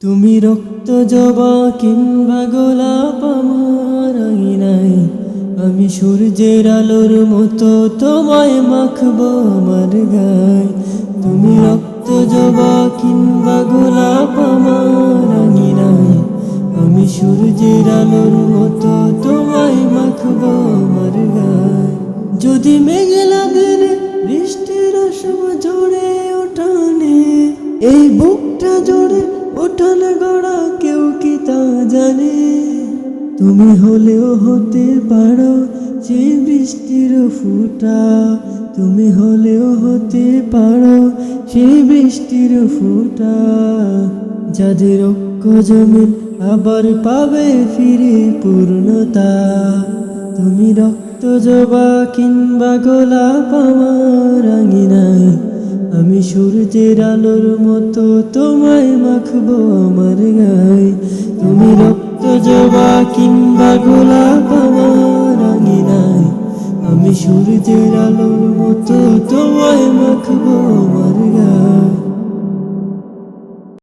তুমি রক্ত জবা কিংবা গোলাপ আমার আঙিনায়, আমি সূর্যের আলোর মতো তোমায় মাখবো আমার গায়। তুমি রক্ত জবা কিংবা গোলাপ আমার আঙিনায়, আমি সূর্যের আলোর মতো তোমায় মাখবো আমার গায়। যদি মেঘলা দিনে বৃষ্টির আসব ঝরে ওঠানে, এই বুকটা জোরে ওঠান গড়া কেউ কি তা জানে? তুমি হলেও হতে পারো সেই বৃষ্টির ফোঁটা, তুমি হলেও হতে পারো সেই বৃষ্টির ফোঁটা। যাদের রক্ত জমিন আবার পাবে ফিরে পূর্ণতা। তুমি রক্ত জবা কিংবা গোলাপ আমার আঙিনায়, আমি সূর্যের আলোর মতো তোমায় মাখবো আমার গায়। তুমি রক্ত জবা কিংবা গোলাপ আমার আঙিনায়, আমি সূর্যের আলোর মতো তোমায় মাখবো আমার গায়।